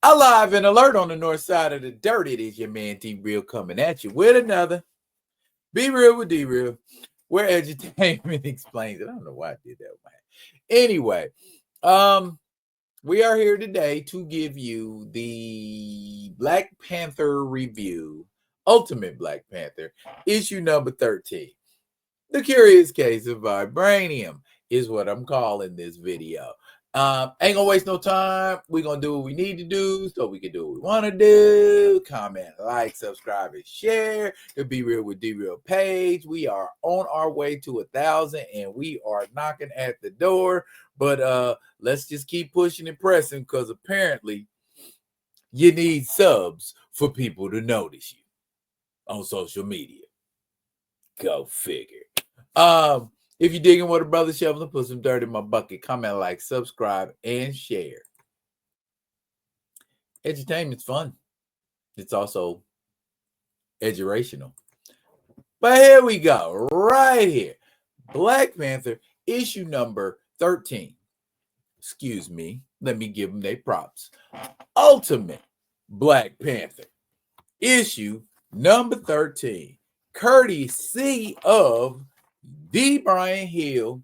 Alive and alert on the north side of the dirt. It is your man D Real coming at you with another Be Real with D Real, where edutainment explains it. I don't know why I did that, man. Anyway, we are here today to give you the Black Panther review, Ultimate Black Panther, issue number 13. The Curious Case of Vibranium is what I'm calling this video. Ain't gonna waste no time. We're gonna do what we need to do so we can do what we want to do. Comment, like, subscribe, and share the Be Real with D Real page. We are on our way to 1,000 and we are knocking at the door. But let's just keep pushing and pressing because apparently you need subs for people to notice you on social media. Go figure. If you're digging what a brother shoveling, put some dirt in my bucket. Comment, like, subscribe, and share. Edutainment's fun. It's also educational. But here we go. Right here. Black Panther, issue number 13. Excuse me. Let me give them their props. Ultimate Black Panther, issue number 13. Courtesy of the Bryan Hill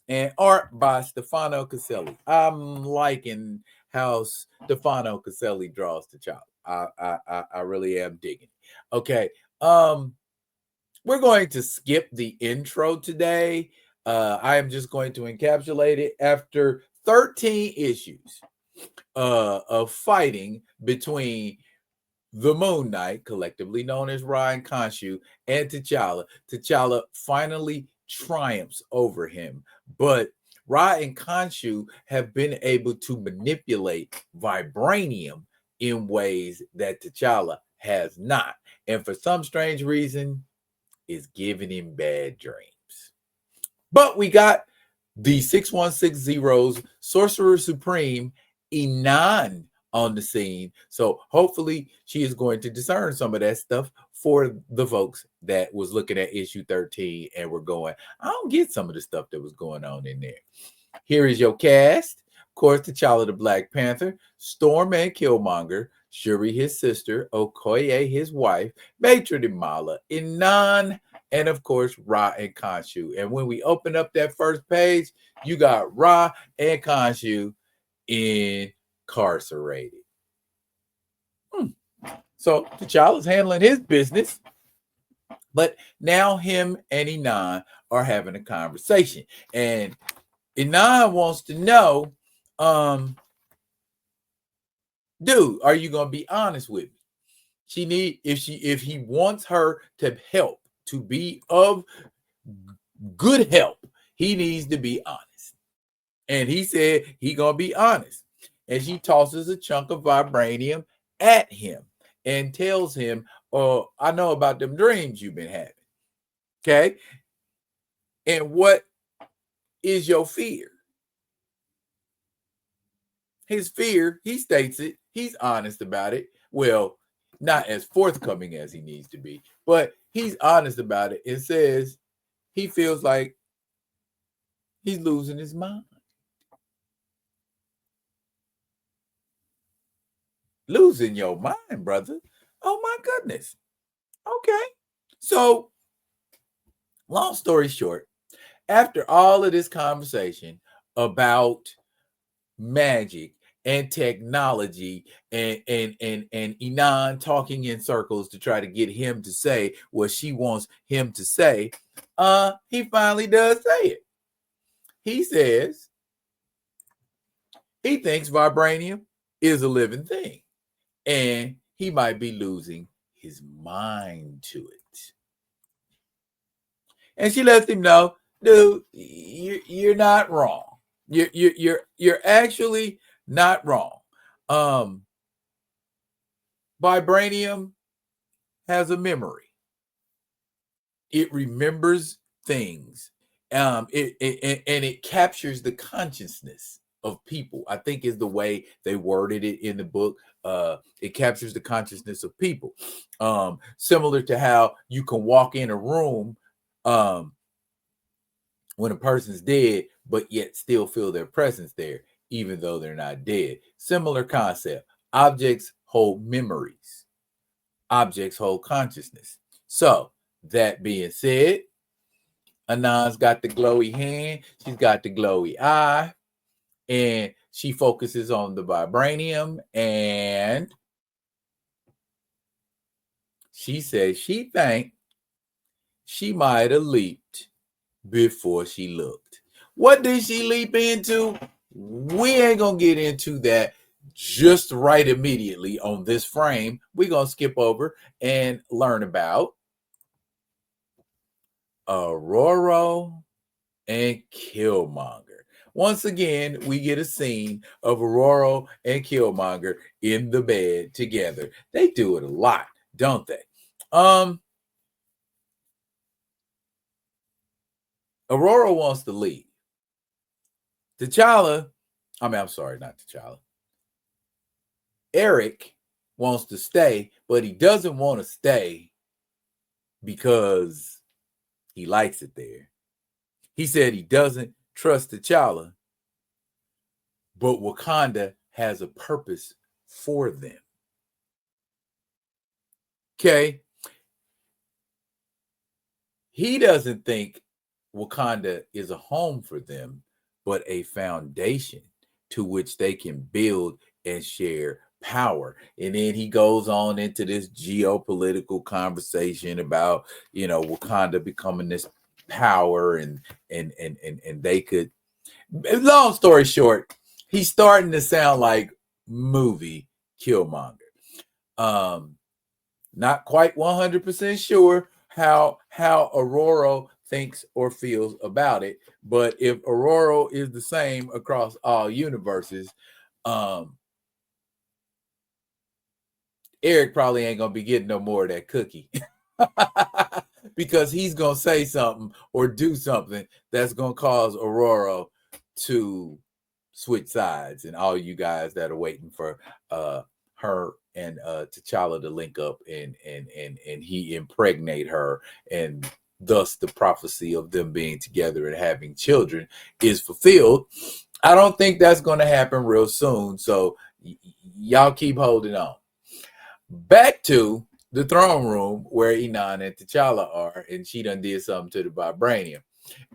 and art by Stefano Caselli. I'm liking how Stefano Caselli draws the child. I really am digging. Okay. We're going to skip the intro today. I am just going to encapsulate it after 13 issues of fighting between the Moon Knight, collectively known as Ryan Khonshu, and T'Challa. T'Challa finally triumphs over him, but Ra and Khonshu have been able to manipulate vibranium in ways that T'Challa has not, and for some strange reason is giving him bad dreams. But we got the 6160's Sorcerer Supreme, Inan, on the scene. So hopefully she is going to discern some of that stuff for the folks that was looking at issue 13 and were going, I don't get some of the stuff that was going on in there. Here is your cast. Of course, T'Challa the Black Panther, Storm and Killmonger, Shuri his sister, Okoye his wife, Maitre Mala, Inan, and of course Ra and Khonshu. And when we open up that first page, you got Ra and Khonshu incarcerated. So T'Challa's handling his business, but now him and Inan are having a conversation, and Inan wants to know, dude, are you gonna be honest with me? If he wants her to help, to be of good help, he needs to be honest. And he said he gonna be honest. And she tosses a chunk of vibranium at him and tells him, oh, I know about them dreams you've been having. Okay. And what is your fear? His fear, he states it. He's honest about it. Well, not as forthcoming as he needs to be, but he's honest about it and says he feels like he's losing his mind. Losing your mind, brother. Oh my goodness. Okay. So, long story short, after all of this conversation about magic and technology and Inan talking in circles to try to get him to say what she wants him to say, he finally does say it. He says he thinks vibranium is a living thing and he might be losing his mind to it. And she lets him know, dude, you're not wrong. You're actually not wrong. Vibranium has a memory. It remembers things. It captures the consciousness of people, I think is the way they worded it in the book. It captures the consciousness of people. Similar to how you can walk in a room when a person's dead, but yet still feel their presence there, even though they're not dead. Similar concept. Objects hold memories. Objects hold consciousness. So, that being said, Inan's got the glowy hand. She's got the glowy eye. And she focuses on the vibranium. And she says she thinks she might have leaped before she looked. What did she leap into? We ain't going to get into that just right immediately on this frame. We're going to skip over and learn about Aurora and Killmonger. Once again, we get a scene of Aurora and Killmonger in the bed together. They do it a lot, don't they? Aurora wants to leave. I'm sorry, not T'Challa. Eric wants to stay, but he doesn't want to stay because he likes it there. He said he doesn't trust T'Challa, but Wakanda has a purpose for them. Okay? He doesn't think Wakanda is a home for them, but a foundation to which they can build and share power. And then he goes on into this geopolitical conversation about, Wakanda becoming this power and they could. Long story short, he's starting to sound like movie Killmonger. Not quite 100% sure how Aurora thinks or feels about it, but if Aurora is the same across all universes, Eric probably ain't gonna be getting no more of that cookie. Because he's gonna say something or do something that's gonna cause Aurora to switch sides, and all you guys that are waiting for her and T'Challa to link up and he impregnate her, and thus the prophecy of them being together and having children is fulfilled. I don't think that's going to happen real soon, so y'all keep holding on. Back to the throne room where Inan and T'Challa are, and she done did something to the vibranium.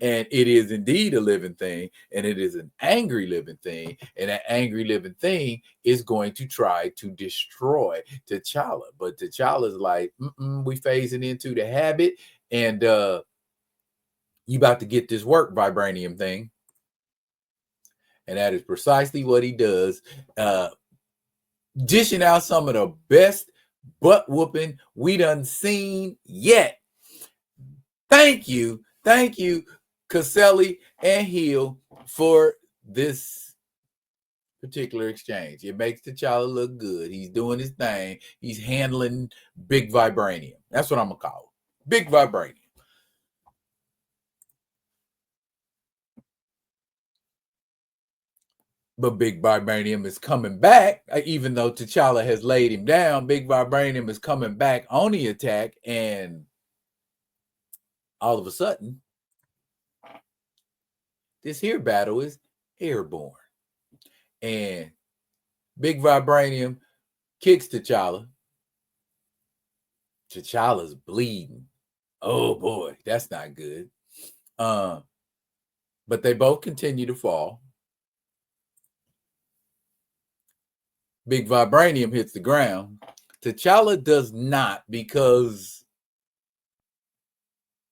And it is indeed a living thing, and it is an angry living thing, and that angry living thing is going to try to destroy T'Challa. But T'Challa's like, we phasing into the habit, and you about to get this work, vibranium thing. And that is precisely what he does, dishing out some of the best butt whooping we done seen yet. Thank you, Caselli and Hill, for this particular exchange. It makes T'Challa look good. He's doing his thing. He's handling big vibranium. That's what I'm going to call it. Big vibranium. But big vibranium is coming back, even though T'Challa has laid him down. Big vibranium is coming back on the attack, and all of a sudden, this here battle is airborne. And big vibranium kicks T'Challa. T'Challa's bleeding. Oh boy, that's not good. But they both continue to fall. Big vibranium hits the ground. T'Challa does not, because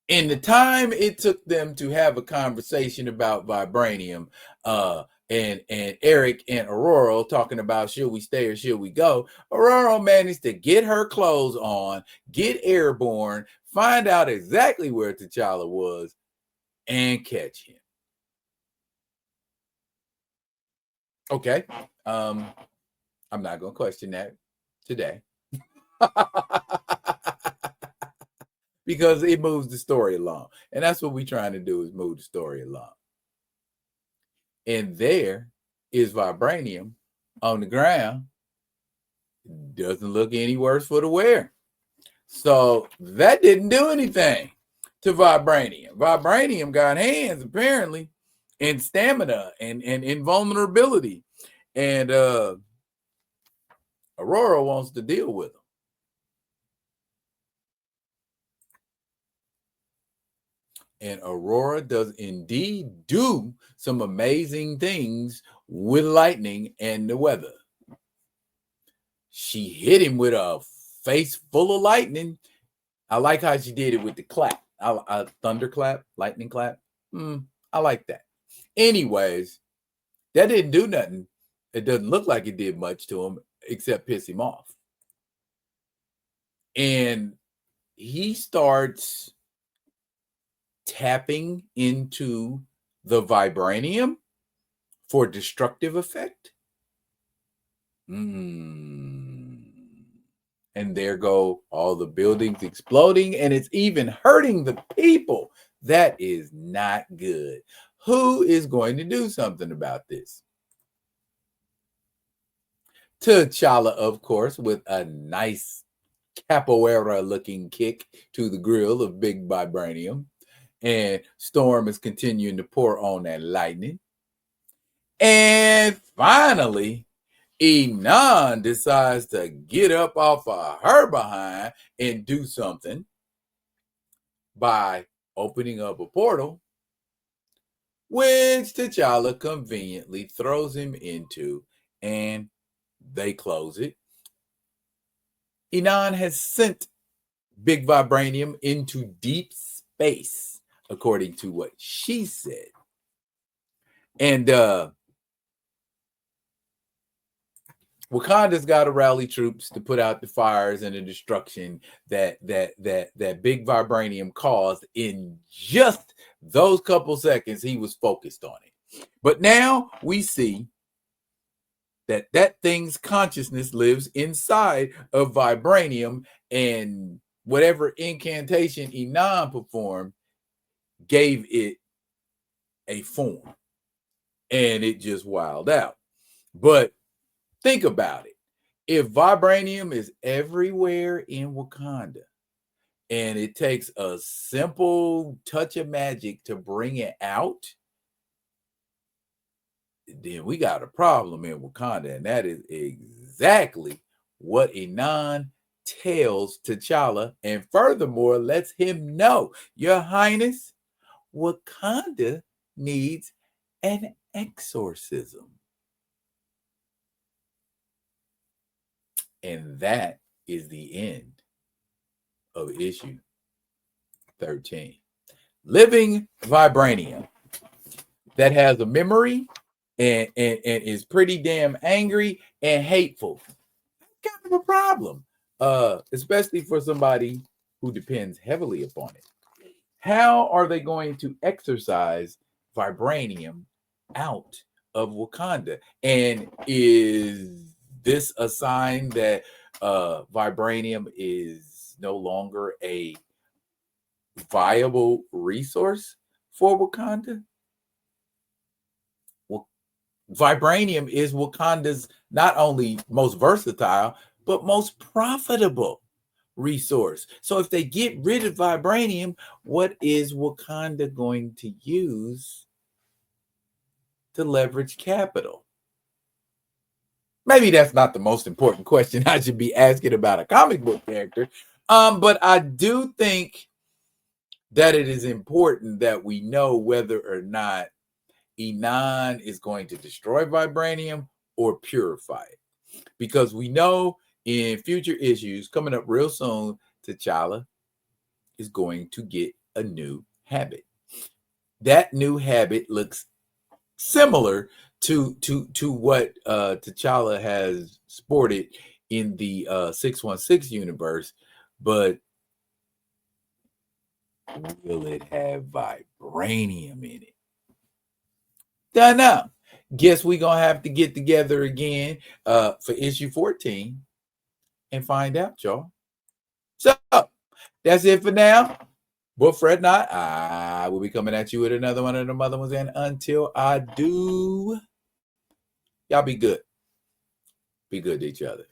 in the time it took them to have a conversation about vibranium, and Eric and Aurora talking about should we stay or should we go, Aurora managed to get her clothes on, get airborne, find out exactly where T'Challa was, and catch him. Okay. I'm not going to question that today. Because it moves the story along. And that's what we're trying to do, is move the story along. And there is vibranium on the ground. Doesn't look any worse for the wear. So that didn't do anything to vibranium. Vibranium got hands, apparently, and stamina and invulnerability. And Aurora wants to deal with him. And Aurora does indeed do some amazing things with lightning and the weather. She hit him with a face full of lightning. I like how she did it with the clap. A thunderclap, lightning clap. I like that. Anyways, that didn't do nothing. It doesn't look like it did much to him except piss him off. And he starts tapping into the vibranium for destructive effect. And there go all the buildings exploding, and it's even hurting the people. That is not good. Who is going to do something about this? T'Challa, of course, with a nice capoeira-looking kick to the grill of big vibranium. And Storm is continuing to pour on that lightning. And finally, Inan decides to get up off of her behind and do something by opening up a portal, which T'Challa conveniently throws him into, and they close it. Inan has sent big vibranium into deep space, according to what she said. And Wakanda's got to rally troops to put out the fires and the destruction that big vibranium caused in just those couple seconds he was focused on it. But now we see that thing's consciousness lives inside of vibranium, and whatever incantation Inan performed gave it a form, and it just wilded out. But think about it. If vibranium is everywhere in Wakanda, and it takes a simple touch of magic to bring it out, then we got a problem in Wakanda. And that is exactly what Inan tells T'Challa, and furthermore lets him know, Your Highness, Wakanda needs an exorcism. And that is the end of issue 13. Living vibranium that has a memory and is pretty damn angry and hateful. Kind of a problem, especially for somebody who depends heavily upon it. How are they going to exorcise vibranium out of Wakanda? And is this a sign that vibranium is no longer a viable resource for Wakanda? Well, vibranium is Wakanda's not only most versatile, but most profitable resource. So if they get rid of vibranium, what is Wakanda going to use to leverage capital? Maybe that's not the most important question I should be asking about a comic book character. But I do think that it is important that we know whether or not Inan is going to destroy vibranium or purify it. Because we know in future issues coming up real soon, T'Challa is going to get a new habit. That new habit looks similar to what T'Challa has sported in the 616 universe, but will it have vibranium in it? Don't know. Guess we're gonna have to get together again for issue 14 and find out, y'all. So that's it for now. But fret not, I will be coming at you with another one of the other ones. And until I do, y'all be good. Be good to each other.